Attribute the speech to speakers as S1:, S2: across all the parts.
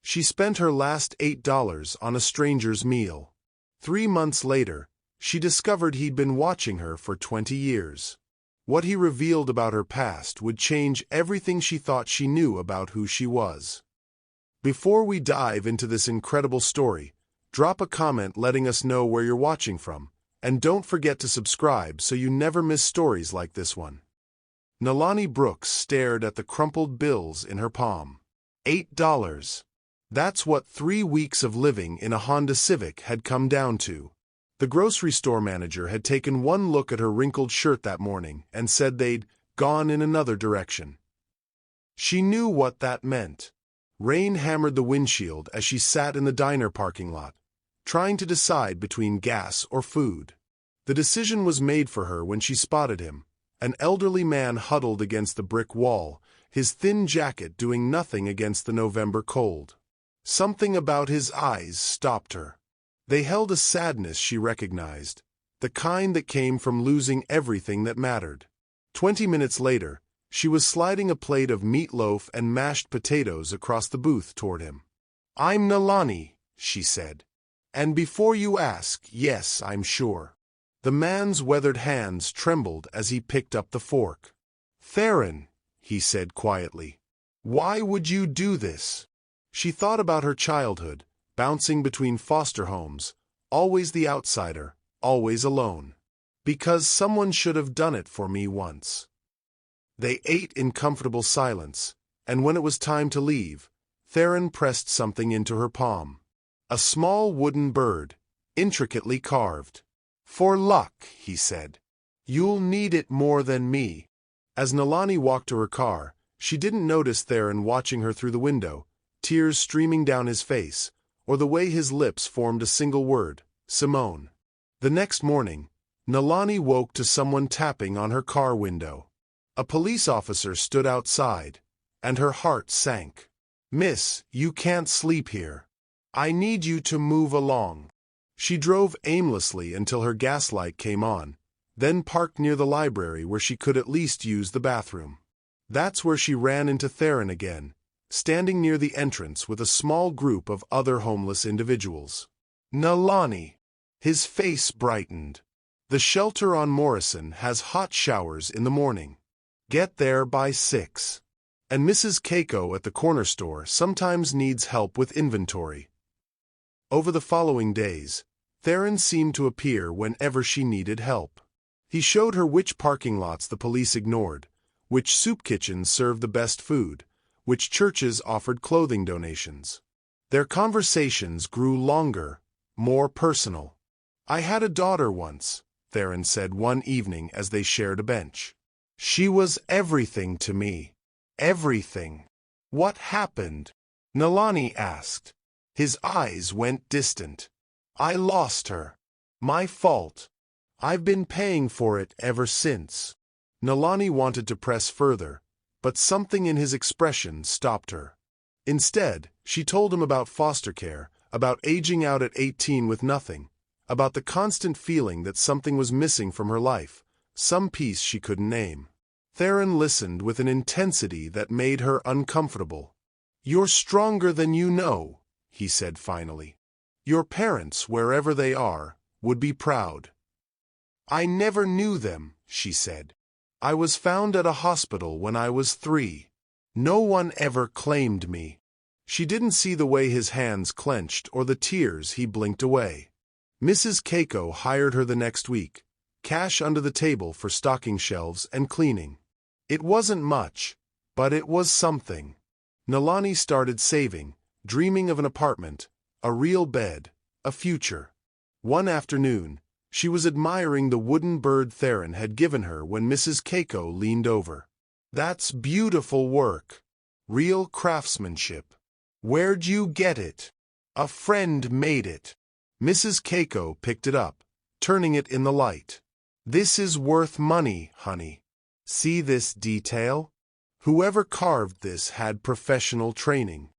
S1: She spent her last $8 on a stranger's meal. 3 months later, she discovered he'd been watching her for 20 years. What he revealed about her past would change everything she thought she knew about who she was. Before we dive into this incredible story, drop a comment letting us know where you're watching from, and don't forget to subscribe so you never miss stories like this one. Nalani Brooks stared at the crumpled bills in her palm. $8. That's what 3 weeks of living in a Honda Civic had come down to. The grocery store manager had taken one look at her wrinkled shirt that morning and said they'd gone in another direction. She knew what that meant. Rain hammered the windshield as she sat in the diner parking lot, trying to decide between gas or food. The decision was made for her when she spotted him, an elderly man huddled against the brick wall, his thin jacket doing nothing against the November cold. Something about his eyes stopped her. They held a sadness she recognized, the kind that came from losing everything that mattered. 20 minutes later, she was sliding a plate of meatloaf and mashed potatoes across the booth toward him. "I'm Nalani," she said. "And before you ask, yes, I'm sure." The man's weathered hands trembled as he picked up the fork. "Theron," he said quietly, "why would you do this?" She thought about her childhood, bouncing between foster homes, always the outsider, always alone. "Because someone should have done it for me once." They ate in comfortable silence, and when it was time to leave, Theron pressed something into her palm. A small wooden bird, intricately carved. "For luck," he said. "You'll need it more than me." As Nalani walked to her car, she didn't notice Theron watching her through the window, tears streaming down his face, or the way his lips formed a single word, Simone. The next morning, Nalani woke to someone tapping on her car window. A police officer stood outside, and her heart sank. "Miss, you can't sleep here. I need you to move along." She drove aimlessly until her gas light came on, then parked near the library where she could at least use the bathroom. That's where she ran into Theron again, standing near the entrance with a small group of other homeless individuals. "Nalani." His face brightened. "The shelter on Morrison has hot showers in the morning. Get there by 6. And Mrs. Keiko at the corner store sometimes needs help with inventory." Over the following days, Theron seemed to appear whenever she needed help. He showed her which parking lots the police ignored, which soup kitchens served the best food, which churches offered clothing donations. Their conversations grew longer, more personal. "I had a daughter once," Theron said one evening as they shared a bench. "She was everything to me. Everything." "What happened?" Nalani asked. His eyes went distant. "I lost her. My fault. I've been paying for it ever since." Nalani wanted to press further, but something in his expression stopped her. Instead, she told him about foster care, about aging out at 18 with nothing, about the constant feeling that something was missing from her life, some piece she couldn't name. Theron listened with an intensity that made her uncomfortable. "You're stronger than you know," he said finally. "Your parents, wherever they are, would be proud." "I never knew them," she said. "I was found at a hospital when I was 3. No one ever claimed me." She didn't see the way his hands clenched or the tears he blinked away. Mrs. Keiko hired her the next week, cash under the table for stocking shelves and cleaning. It wasn't much, but it was something. Nalani started saving, dreaming of an apartment, a real bed, a future. One afternoon, she was admiring the wooden bird Theron had given her when Mrs. Keiko leaned over. "That's beautiful work. Real craftsmanship. Where'd you get it?" "A friend made it." Mrs. Keiko picked it up, turning it in the light. "This is worth money, honey. See this detail? Whoever carved this had professional training."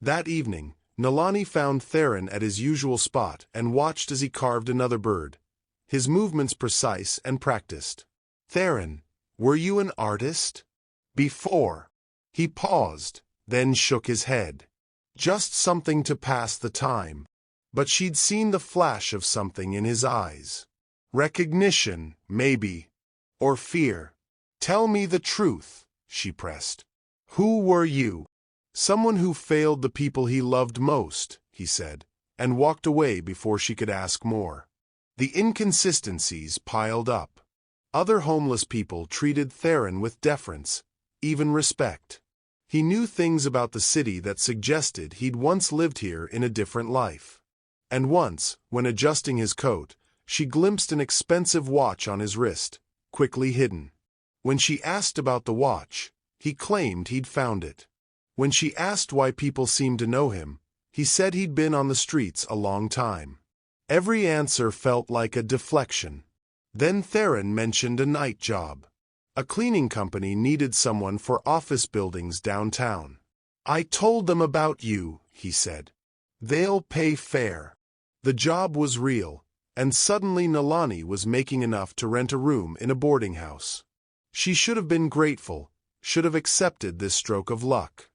S1: That evening, Nalani found Theron at his usual spot and watched as he carved another bird, his movements precise and practiced. "Theron, were you an artist?" "Before." He paused, then shook his head. Just something to pass the time. But she'd seen the flash of something in his eyes. Recognition, maybe. Or fear. Tell me the truth, she pressed. Who were you? Someone who failed the people he loved most, he said, and walked away before she could ask more. The inconsistencies piled up. Other homeless people treated Theron with deference, even respect. He knew things about the city that suggested he'd once lived here in a different life. And once, when adjusting his coat, she glimpsed an expensive watch on his wrist, quickly hidden. When she asked about the watch, he claimed he'd found it. When she asked why people seemed to know him, he said he'd been on the streets a long time. Every answer felt like a deflection. Then Theron mentioned a night job. A cleaning company needed someone for office buildings downtown. I told them about you, he said. They'll pay fair. The job was real, and suddenly Nalani was making enough to rent a room in a boarding house. She should have been grateful, should have accepted this stroke of luck.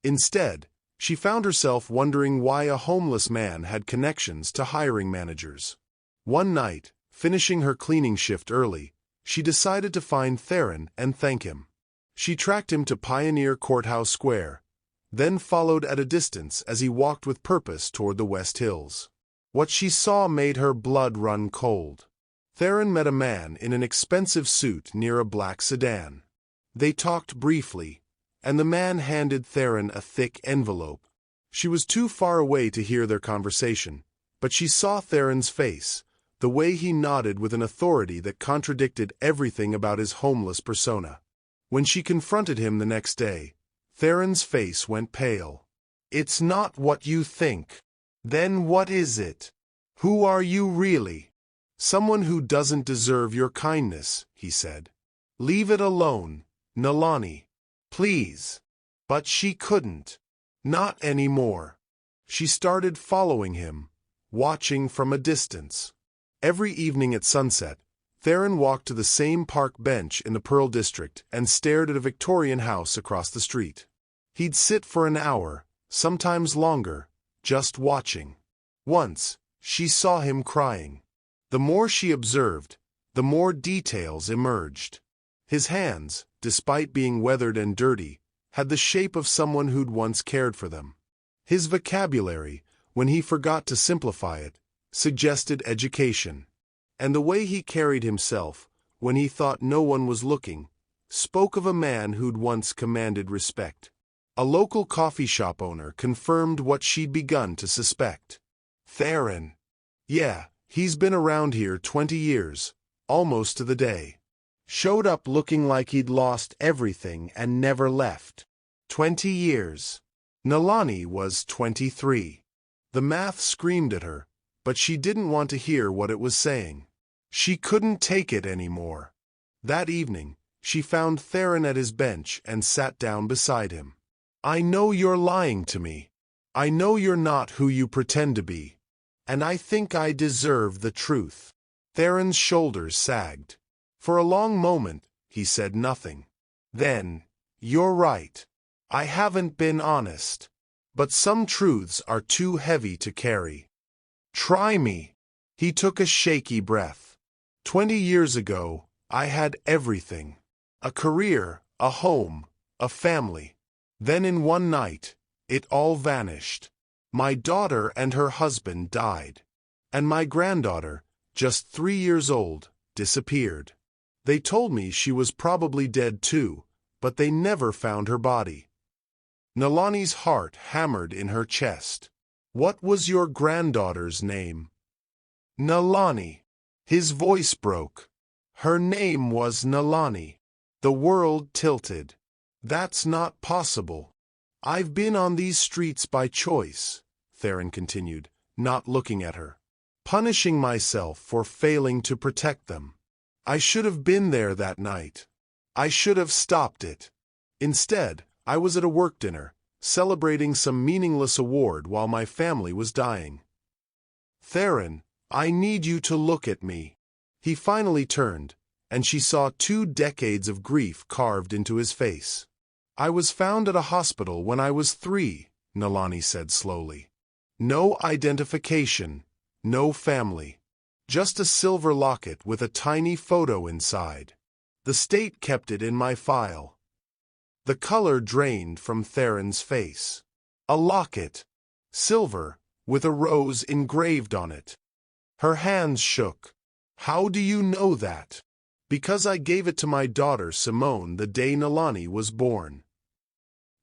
S1: Instead, she found herself wondering why a homeless man had connections to hiring managers. One night, finishing her cleaning shift early, she decided to find Theron and thank him. She tracked him to Pioneer Courthouse Square, then followed at a distance as he walked with purpose toward the West Hills. What she saw made her blood run cold. Theron met a man in an expensive suit near a black sedan. They talked briefly, and the man handed Theron a thick envelope. She was too far away to hear their conversation, but she saw Theron's face, the way he nodded with an authority that contradicted everything about his homeless persona. When she confronted him the next day, Theron's face went pale. It's not what you think. Then what is it? Who are you really? Someone who doesn't deserve your kindness, he said. Leave it alone, Nalani. Please. But she couldn't. Not anymore. She started following him, watching from a distance. Every evening at sunset, Theron walked to the same park bench in the Pearl District and stared at a Victorian house across the street. He'd sit for an hour, sometimes longer, just watching. Once, she saw him crying. The more she observed, the more details emerged. His hands, despite being weathered and dirty, had the shape of someone who'd once cared for them. His vocabulary, when he forgot to simplify it, suggested education. And the way he carried himself, when he thought no one was looking, spoke of a man who'd once commanded respect. A local coffee shop owner confirmed what she'd begun to suspect. Theron. Yeah, he's been around here 20 years, almost to the day. Showed up looking like he'd lost everything and never left. 20 years. Nalani was 23. The math screamed at her, but she didn't want to hear what it was saying. She couldn't take it anymore. That evening, she found Theron at his bench and sat down beside him. I know you're lying to me. I know you're not who you pretend to be. And I think I deserve the truth. Theron's shoulders sagged. For a long moment, he said nothing. Then, you're right. I haven't been honest. But some truths are too heavy to carry. Try me. He took a shaky breath. 20 years ago, I had everything. A career, a home, a family. Then in one night, it all vanished. My daughter and her husband died. And my granddaughter, just 3 years old, disappeared. They told me she was probably dead too, but they never found her body. Nalani's heart hammered in her chest. What was your granddaughter's name? Nalani. His voice broke. Her name was Nalani. The world tilted. That's not possible. I've been on these streets by choice, Theron continued, not looking at her. Punishing myself for failing to protect them. I should have been there that night. I should have stopped it. Instead, I was at a work dinner, celebrating some meaningless award while my family was dying. Theron, I need you to look at me. He finally turned, and she saw 2 decades of grief carved into his face. I was found at a hospital when I was 3, Nalani said slowly. No identification, no family. Just a silver locket with a tiny photo inside. The state kept it in my file. The color drained from Theron's face. A locket. Silver, with a rose engraved on it. Her hands shook. How do you know that? Because I gave it to my daughter Simone the day Nalani was born.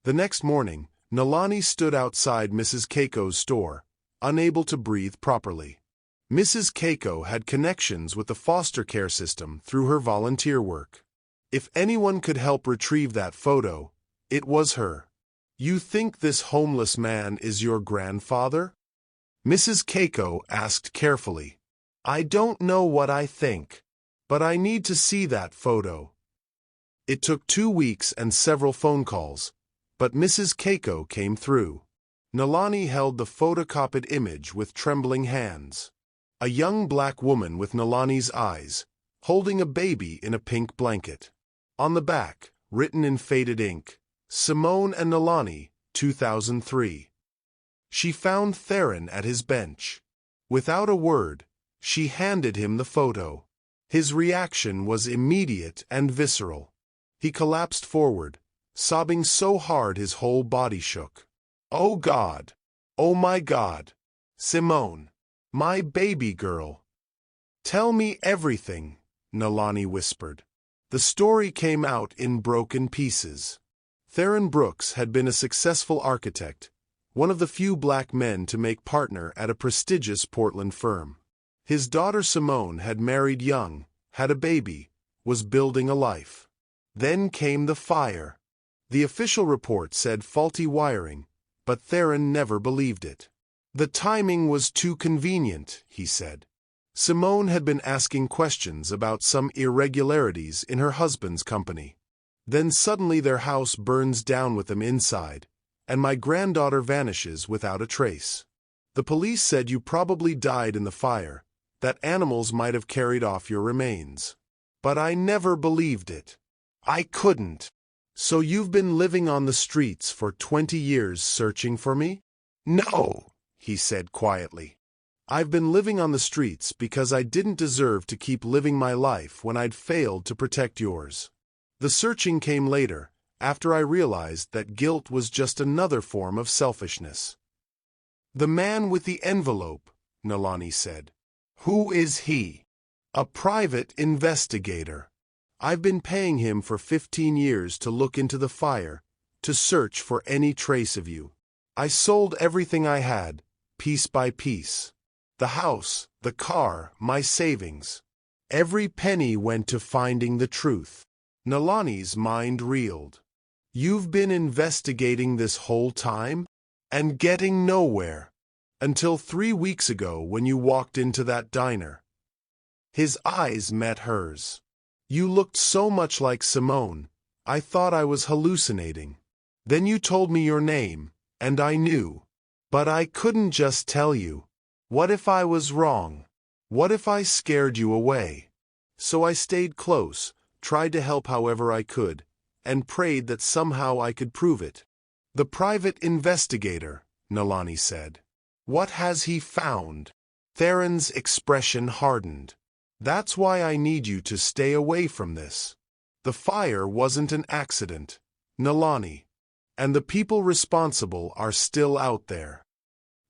S1: The next morning, Nalani stood outside Mrs. Keiko's store, unable to breathe properly. Mrs. Keiko had connections with the foster care system through her volunteer work. If anyone could help retrieve that photo, it was her. You think this homeless man is your grandfather? Mrs. Keiko asked carefully. I don't know what I think, but I need to see that photo. It took 2 weeks and several phone calls, but Mrs. Keiko came through. Nalani held the photocopied image with trembling hands. A young black woman with Nalani's eyes, holding a baby in a pink blanket. On the back, written in faded ink, Simone and Nalani, 2003. She found Theron at his bench. Without a word, she handed him the photo. His reaction was immediate and visceral. He collapsed forward, sobbing so hard his whole body shook. Oh God! Oh my God! Simone! My baby girl! Tell me everything, Nalani whispered. The story came out in broken pieces. Theron Brooks had been a successful architect, one of the few black men to make partner at a prestigious Portland firm. His daughter Simone had married young, had a baby, was building a life. Then came the fire. The official report said faulty wiring, but Theron never believed it. The timing was too convenient, he said. Simone had been asking questions about some irregularities in her husband's company. Then suddenly their house burns down with them inside, and my granddaughter vanishes without a trace. The police said you probably died in the fire, that animals might have carried off your remains. But I never believed it. I couldn't. So you've been living on the streets for 20 years searching for me? No, he said quietly. I've been living on the streets because I didn't deserve to keep living my life when I'd failed to protect yours. The searching came later, after I realized that guilt was just another form of selfishness. The man with the envelope, Nalani said. Who is he? A private investigator. I've been paying him for 15 years to look into the fire, to search for any trace of you. I sold everything I had, piece by piece. The house, the car, my savings. Every penny went to finding the truth. Nalani's mind reeled. You've been investigating this whole time? And getting nowhere. Until 3 weeks ago when you walked into that diner. His eyes met hers. You looked so much like Simone, I thought I was hallucinating. Then you told me your name, and I knew. But I couldn't just tell you. What if I was wrong? What if I scared you away? So I stayed close, tried to help however I could, and prayed that somehow I could prove it. The private investigator, Nalani said. What has he found? Theron's expression hardened. That's why I need you to stay away from this. The fire wasn't an accident, Nalani, and the people responsible are still out there.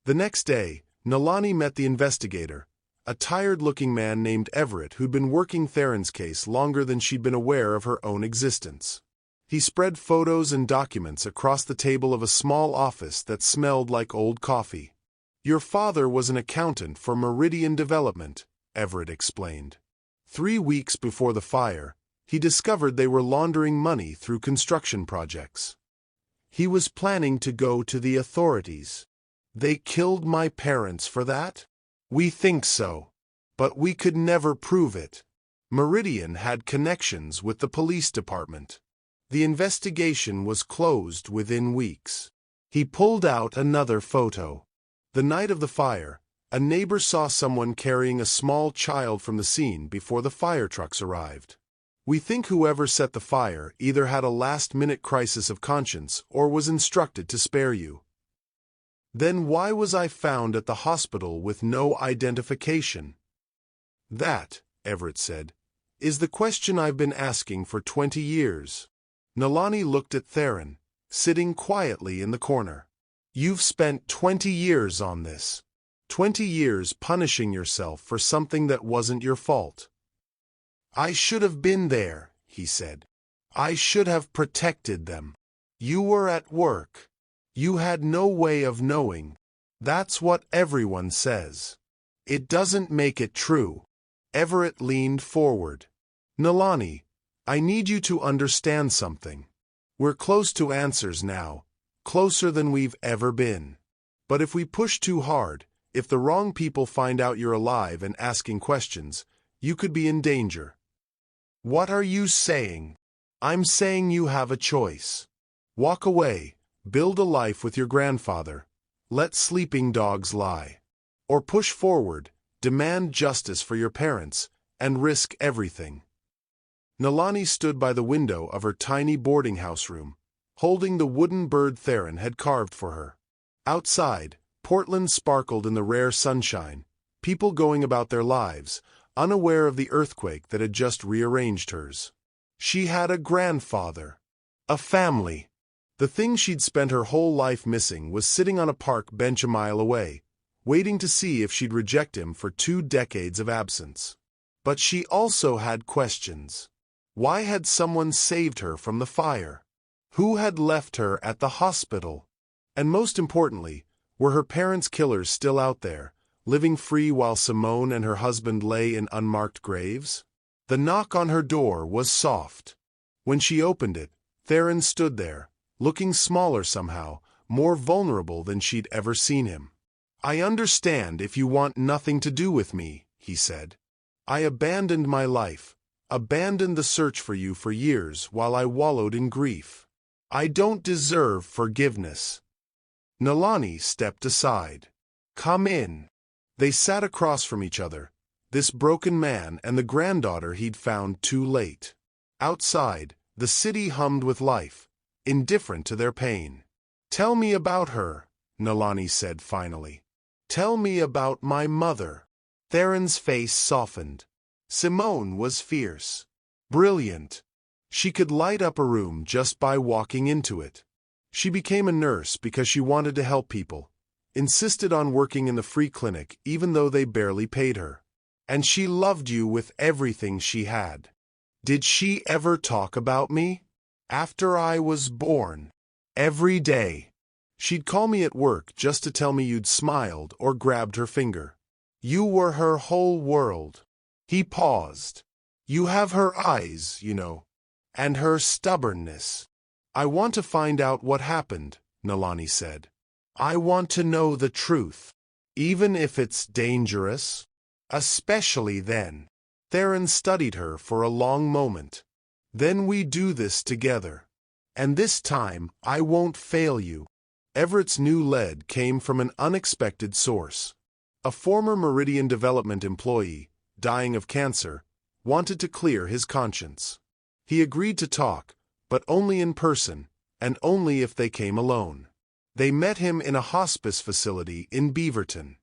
S1: The next day, Nalani met the investigator, a tired-looking man named Everett who'd been working Theron's case longer than she'd been aware of her own existence. He spread photos and documents across the table of a small office that smelled like old coffee. Your father was an accountant for Meridian Development, Everett explained. 3 weeks before the fire, he discovered they were laundering money through construction projects. He was planning to go to the authorities. They killed my parents for that? We think so, but we could never prove it. Meridian had connections with the police department. The investigation was closed within weeks. He pulled out another photo. The night of the fire, a neighbor saw someone carrying a small child from the scene before the fire trucks arrived. We think whoever set the fire either had a last-minute crisis of conscience or was instructed to spare you. Then why was I found at the hospital with no identification? That, Everett said, is the question I've been asking for 20 years. Nalani looked at Theron, sitting quietly in the corner. You've spent 20 years on this. 20 years punishing yourself for something that wasn't your fault. I should have been there, he said. I should have protected them. You were at work. You had no way of knowing. That's what everyone says. It doesn't make it true. Everett leaned forward. Nalani, I need you to understand something. We're close to answers now, closer than we've ever been. But if we push too hard, if the wrong people find out you're alive and asking questions, you could be in danger. What are you saying? I'm saying you have a choice. Walk away, build a life with your grandfather, let sleeping dogs lie. Or push forward, demand justice for your parents, and risk everything. Nalani stood by the window of her tiny boarding house room, holding the wooden bird Theron had carved for her. Outside, Portland sparkled in the rare sunshine, people going about their lives, unaware of the earthquake that had just rearranged hers. She had a grandfather, a family. The thing she'd spent her whole life missing was sitting on a park bench a mile away, waiting to see if she'd reject him for 2 decades of absence. But she also had questions. Why had someone saved her from the fire? Who had left her at the hospital? And most importantly, were her parents' killers still out there, living free while Simone and her husband lay in unmarked graves? The knock on her door was soft. When she opened it, Theron stood there, looking smaller somehow, more vulnerable than she'd ever seen him. I understand if you want nothing to do with me, he said. I abandoned my life, abandoned the search for you for years while I wallowed in grief. I don't deserve forgiveness. Nalani stepped aside. Come in. They sat across from each other, this broken man and the granddaughter he'd found too late. Outside, the city hummed with life, indifferent to their pain. Tell me about her, Nalani said finally. Tell me about my mother. Theron's face softened. Simone was fierce, brilliant. She could light up a room just by walking into it. She became a nurse because she wanted to help people, insisted on working in the free clinic even though they barely paid her. And she loved you with everything she had. Did she ever talk about me? After I was born. Every day. She'd call me at work just to tell me you'd smiled or grabbed her finger. You were her whole world. He paused. You have her eyes, you know, and her stubbornness. I want to find out what happened, Nalani said. I want to know the truth, even if it's dangerous. Especially then. Theron studied her for a long moment. Then we do this together. And this time, I won't fail you. Everett's new lead came from an unexpected source. A former Meridian Development employee, dying of cancer, wanted to clear his conscience. He agreed to talk, but only in person, and only if they came alone. They met him in a hospice facility in Beaverton.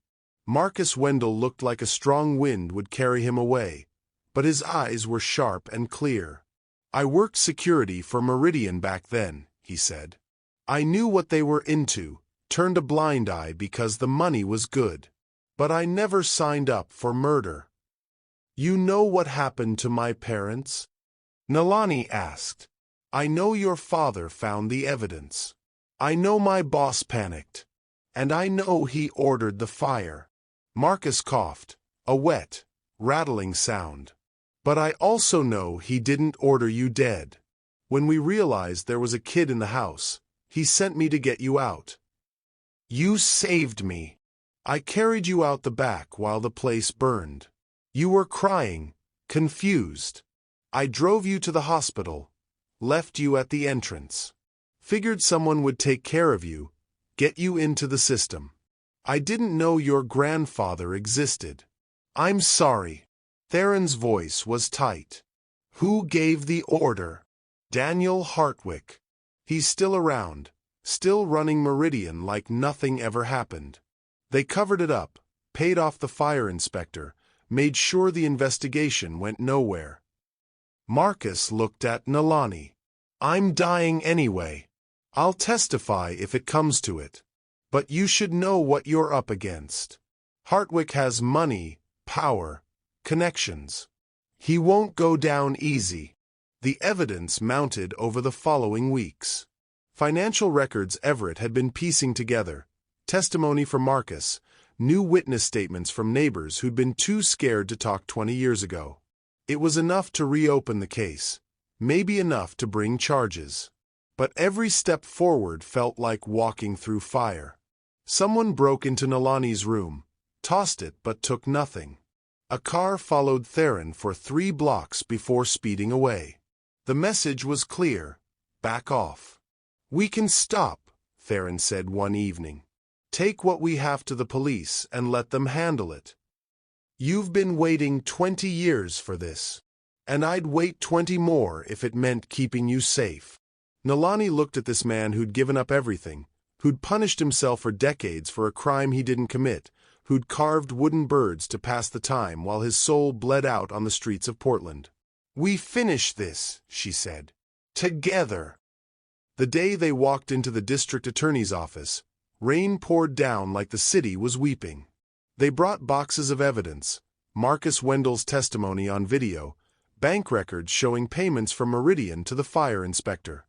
S1: Marcus Wendell looked like a strong wind would carry him away, but his eyes were sharp and clear. I worked security for Meridian back then, he said. I knew what they were into, turned a blind eye because the money was good. But I never signed up for murder. You know what happened to my parents? Nalani asked. I know your father found the evidence. I know my boss panicked. And I know he ordered the fire. Marcus coughed, a wet, rattling sound. But I also know he didn't order you dead. When we realized there was a kid in the house, he sent me to get you out. You saved me. I carried you out the back while the place burned. You were crying, confused. I drove you to the hospital, left you at the entrance. Figured someone would take care of you, get you into the system. I didn't know your grandfather existed. I'm sorry. Theron's voice was tight. Who gave the order? Daniel Hartwick. He's still around, still running Meridian like nothing ever happened. They covered it up, paid off the fire inspector, made sure the investigation went nowhere. Marcus looked at Nalani. "I'm dying anyway. I'll testify if it comes to it. But you should know what you're up against. Hartwick has money, power, connections. He won't go down easy." The evidence mounted over the following weeks. Financial records Everett had been piecing together, testimony from Marcus, new witness statements from neighbors who'd been too scared to talk 20 years ago. It was enough to reopen the case, maybe enough to bring charges. But every step forward felt like walking through fire. Someone broke into Nalani's room, tossed it but took nothing. A car followed Theron for 3 blocks before speeding away. The message was clear: back off. "We can stop," Theron said one evening. "Take what we have to the police and let them handle it. You've been waiting 20 years for this. And I'd wait 20 more if it meant keeping you safe." Nalani looked at this man who'd given up everything, who'd punished himself for decades for a crime he didn't commit, who'd carved wooden birds to pass the time while his soul bled out on the streets of Portland. "We finish this," she said. "Together." The day they walked into the district attorney's office, rain poured down like the city was weeping. They brought boxes of evidence: Marcus Wendell's testimony on video, bank records showing payments from Meridian to the fire inspector.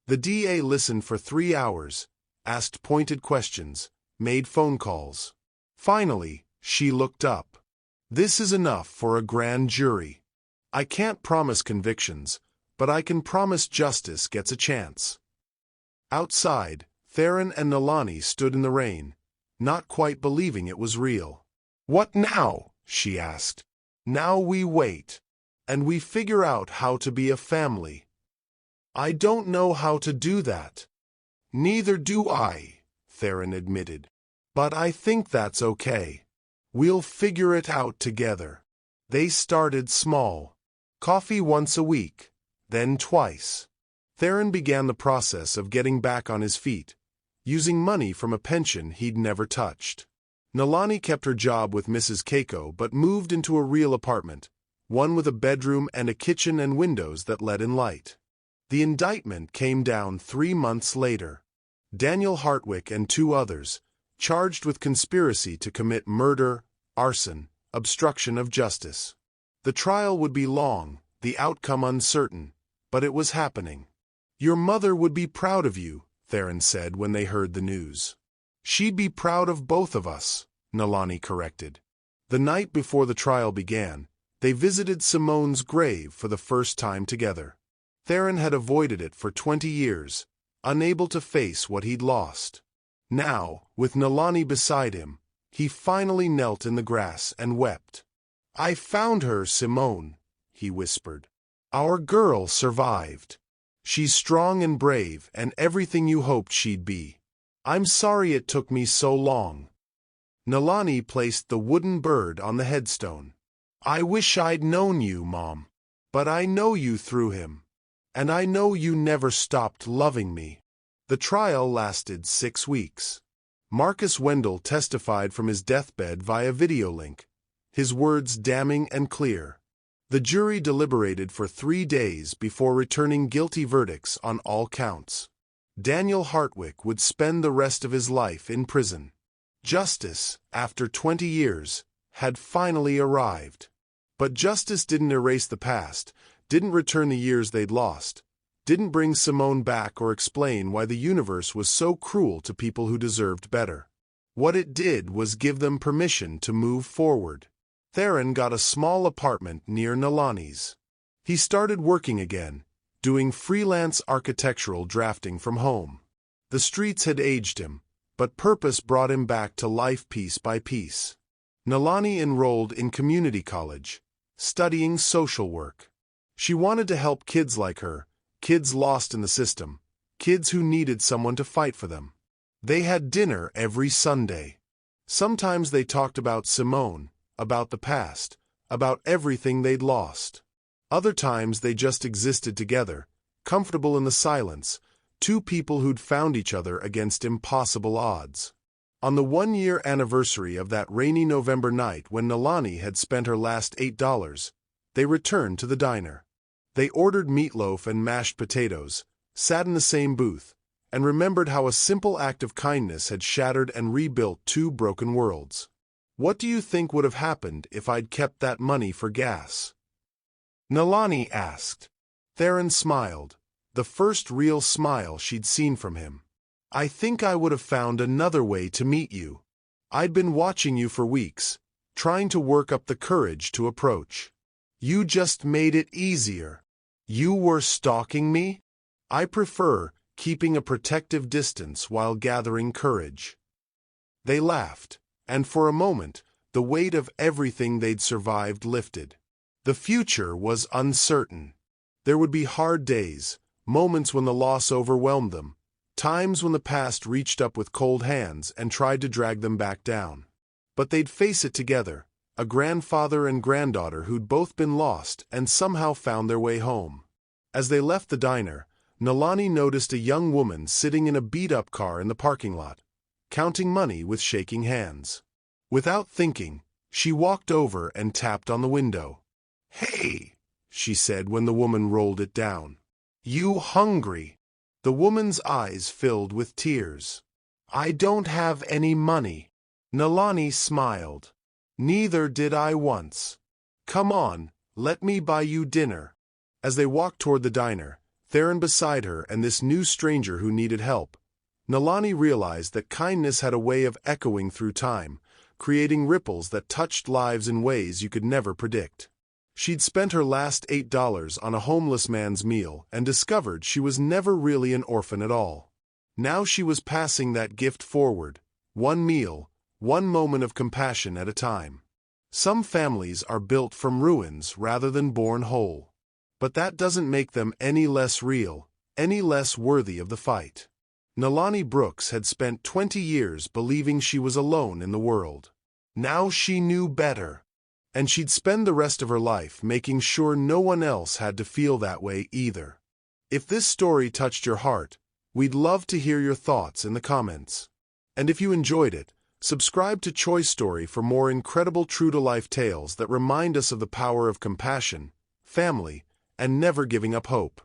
S1: The DA listened for 3 hours, asked pointed questions, made phone calls. Finally, she looked up. "This is enough for a grand jury. I can't promise convictions, but I can promise justice gets a chance." Outside, Theron and Nalani stood in the rain, not quite believing it was real. "What now?" she asked. "Now we wait. And we figure out how to be a family." "I don't know how to do that." "Neither do I," Theron admitted. "But I think that's okay. We'll figure it out together." They started small. Coffee once a week, then twice. Theron began the process of getting back on his feet, using money from a pension he'd never touched. Nalani kept her job with Mrs. Keiko but moved into a real apartment, one with a bedroom and a kitchen and windows that let in light. The indictment came down 3 months later. Daniel Hartwick and 2 others, charged with conspiracy to commit murder, arson, obstruction of justice. The trial would be long, the outcome uncertain, but it was happening. "Your mother would be proud of you," Theron said when they heard the news. "She'd be proud of both of us," Nalani corrected. The night before the trial began, they visited Simone's grave for the first time together. Theron had avoided it for 20 years, unable to face what he'd lost. Now, with Nalani beside him, he finally knelt in the grass and wept. "I found her, Simone," he whispered. "Our girl survived. She's strong and brave and everything you hoped she'd be. I'm sorry it took me so long." Nalani placed the wooden bird on the headstone. "I wish I'd known you, Mom. But I know you through him. And I know you never stopped loving me." The trial lasted 6 weeks. Marcus Wendell testified from his deathbed via video link, his words damning and clear. The jury deliberated for 3 days before returning guilty verdicts on all counts. Daniel Hartwick would spend the rest of his life in prison. Justice, after 20 years, had finally arrived. But justice didn't erase the past, didn't return the years they'd lost, didn't bring Simone back or explain why the universe was so cruel to people who deserved better. What it did was give them permission to move forward. Theron got a small apartment near Nalani's. He started working again, doing freelance architectural drafting from home. The streets had aged him, but purpose brought him back to life piece by piece. Nalani enrolled in community college, studying social work. She wanted to help kids like her, kids lost in the system, kids who needed someone to fight for them. They had dinner every Sunday. Sometimes they talked about Simone, about the past, about everything they'd lost. Other times they just existed together, comfortable in the silence, two people who'd found each other against impossible odds. On the one-year anniversary of that rainy November night when Nalani had spent her last $8, they returned to the diner. They ordered meatloaf and mashed potatoes, sat in the same booth, and remembered how a simple act of kindness had shattered and rebuilt two broken worlds. "What do you think would have happened if I'd kept that money for gas?" Nalani asked. Theron smiled, the first real smile she'd seen from him. "I think I would have found another way to meet you. I'd been watching you for weeks, trying to work up the courage to approach. You just made it easier." "You were stalking me?" "I prefer keeping a protective distance while gathering courage." They laughed, and for a moment, the weight of everything they'd survived lifted. The future was uncertain. There would be hard days, moments when the loss overwhelmed them, times when the past reached up with cold hands and tried to drag them back down. But they'd face it together, a grandfather and granddaughter who'd both been lost and somehow found their way home. As they left the diner, Nalani noticed a young woman sitting in a beat-up car in the parking lot, counting money with shaking hands. Without thinking, she walked over and tapped on the window. "Hey," she said when the woman rolled it down. "You hungry?" The woman's eyes filled with tears. "I don't have any money." Nalani smiled. "Neither did I once. Come on, let me buy you dinner." As they walked toward the diner, Theron beside her and this new stranger who needed help, Nalani realized that kindness had a way of echoing through time, creating ripples that touched lives in ways you could never predict. She'd spent her last $8 on a homeless man's meal and discovered she was never really an orphan at all. Now she was passing that gift forward, one meal, one moment of compassion at a time. Some families are built from ruins rather than born whole. But that doesn't make them any less real, any less worthy of the fight. Nalani Brooks had spent 20 years believing she was alone in the world. Now she knew better. And she'd spend the rest of her life making sure no one else had to feel that way either. If this story touched your heart, we'd love to hear your thoughts in the comments. And if you enjoyed it, subscribe to Choice Story for more incredible true-to-life tales that remind us of the power of compassion, family, and never giving up hope.